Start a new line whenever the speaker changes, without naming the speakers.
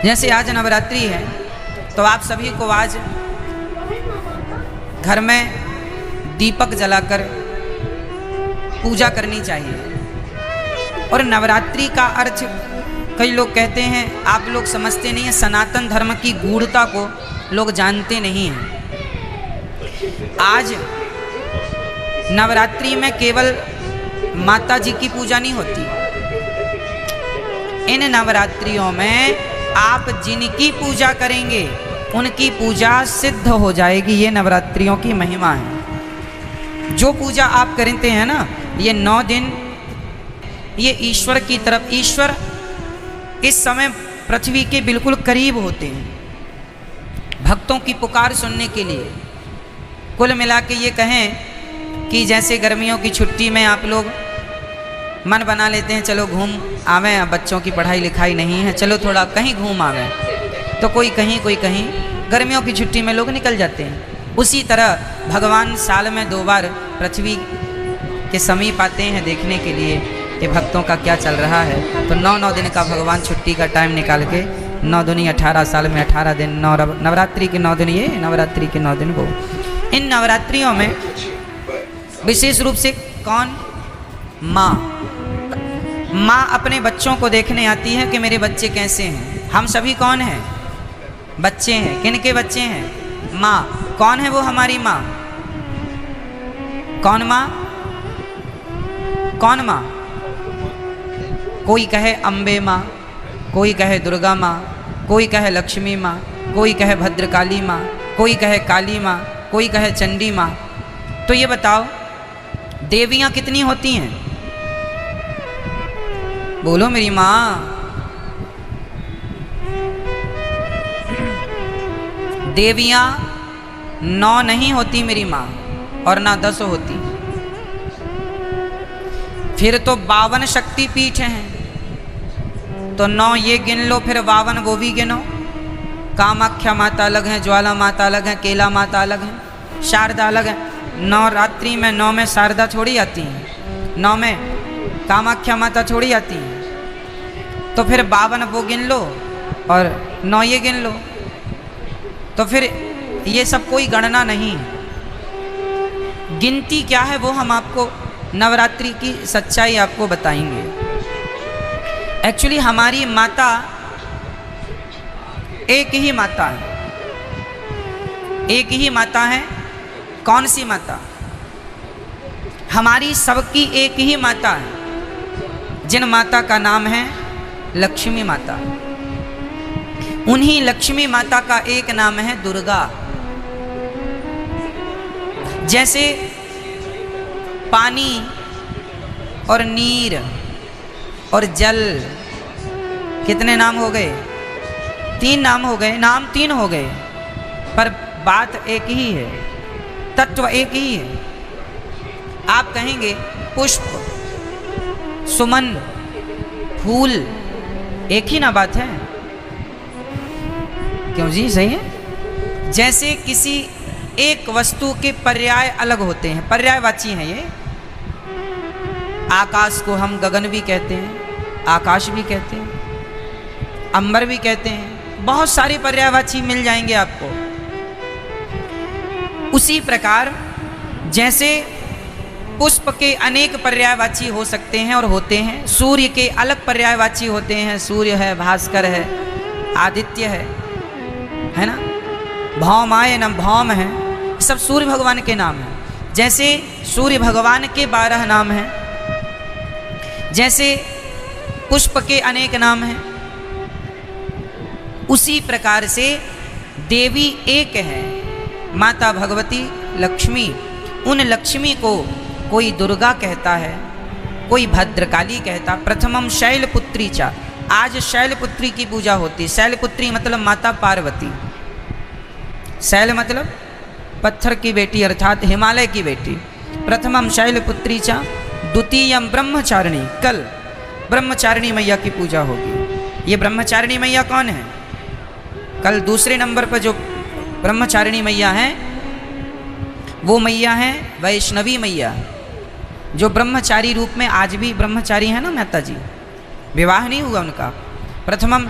जैसे आज नवरात्रि है तो आप सभी को आज घर में दीपक जलाकर पूजा करनी चाहिए। और नवरात्रि का अर्थ कई लोग कहते हैं, आप लोग समझते नहीं हैं, सनातन धर्म की गूढ़ता को लोग जानते नहीं हैं। आज नवरात्रि में केवल माता जी की पूजा नहीं होती, इन नवरात्रियों में आप जिनकी पूजा करेंगे उनकी पूजा सिद्ध हो जाएगी। ये नवरात्रियों की महिमा है। जो पूजा आप करते हैं ना, ये 9 दिन ये ईश्वर की तरफ, ईश्वर इस समय पृथ्वी के बिल्कुल करीब होते हैं भक्तों की पुकार सुनने के लिए। कुल मिला के ये कहें कि जैसे गर्मियों की छुट्टी में आप लोग मन बना लेते हैं, चलो घूम आवें, बच्चों की पढ़ाई लिखाई नहीं है, चलो थोड़ा कहीं घूम आवें, तो कोई कहीं कोई कहीं गर्मियों की छुट्टी में लोग निकल जाते हैं। उसी तरह भगवान साल में 2 बार पृथ्वी के समीप आते हैं देखने के लिए कि भक्तों का क्या चल रहा है। तो 9 दिन का भगवान छुट्टी का टाइम निकाल के 9 दूनी 18 साल में 18 दिन, नवरात्रि के 9 दिन ये, नवरात्रि के 9 दिन वो। इन नवरात्रियों में विशेष रूप से कौन? माँ अपने बच्चों को देखने आती है कि मेरे बच्चे कैसे हैं। हम सभी कौन हैं? बच्चे हैं। किन के बच्चे हैं? माँ। कौन है वो हमारी माँ? कौन माँ? कौन माँ? कोई कहे अम्बे माँ, कोई कहे दुर्गा माँ, कोई कहे लक्ष्मी माँ, कोई कहे भद्रकाली माँ, कोई कहे काली माँ, कोई कहे चंडी माँ। तो ये बताओ देवियाँ कितनी होती हैं? बोलो मेरी माँ। देवियाँ 9 नहीं होती मेरी माँ, और ना 10 होती। फिर तो 52 शक्ति पीठ हैं, तो 9 ये गिन लो, फिर 52 वो भी गिनो। कामाख्या माता अलग हैं, ज्वाला माता अलग हैं, केला माता अलग हैं, शारदा अलग है। नवरात्रि में 9 में शारदा थोड़ी आती हैं, 9 में कामाख्या माता थोड़ी आती हैं। तो फिर 52 वो गिन लो और 9 ये गिन लो, तो फिर ये सब कोई गणना नहीं। गिनती क्या है वो हम आपको नवरात्रि की सच्चाई आपको बताएंगे। एक्चुअली हमारी माता एक ही माता है, एक ही माता है। कौन सी माता? हमारी सबकी एक ही माता है, जिन माता का नाम है लक्ष्मी माता। उन्हीं लक्ष्मी माता का एक नाम है दुर्गा। जैसे पानी और नीर और जल, कितने नाम हो गए? 3 नाम हो गए, नाम 3 हो गए, पर बात एक ही है, तत्व एक ही है। आप कहेंगे पुष्प, सुमन, फूल, एक ही ना बात है? क्यों जी? सही है। जैसे किसी एक वस्तु के पर्याय अलग होते हैं, पर्यायवाची हैं ये। आकाश को हम गगन भी कहते हैं, आकाश भी कहते हैं, अंबर भी कहते हैं, बहुत सारे पर्यायवाची मिल जाएंगे आपको। उसी प्रकार जैसे पुष्प के अनेक पर्यायवाची हो सकते हैं और होते हैं, सूर्य के अलग पर्यायवाची होते हैं, सूर्य है, भास्कर है, आदित्य है ना, भौमाय न भौम है, सब सूर्य भगवान के नाम हैं। जैसे सूर्य भगवान के 12 नाम हैं, जैसे पुष्प के अनेक नाम हैं, उसी प्रकार से देवी एक है, माता भगवती लक्ष्मी। उन लक्ष्मी को कोई दुर्गा कहता है, कोई भद्रकाली कहता। प्रथमम शैलपुत्री चा, आज शैलपुत्री की पूजा होती। शैलपुत्री मतलब माता पार्वती। शैल मतलब पत्थर की बेटी अर्थात हिमालय की बेटी। प्रथमम शैलपुत्री चा, द्वितीयम ब्रह्मचारिणी। कल ब्रह्मचारिणी मैया की पूजा होगी। ये ब्रह्मचारिणी मैया कौन है? कल दूसरे नंबर पर जो ब्रह्मचारिणी मैया हैं वो मैया हैं वैष्णवी मैया, जो ब्रह्मचारी रूप में आज भी ब्रह्मचारी है ना माता जी, विवाह नहीं हुआ उनका। प्रथमम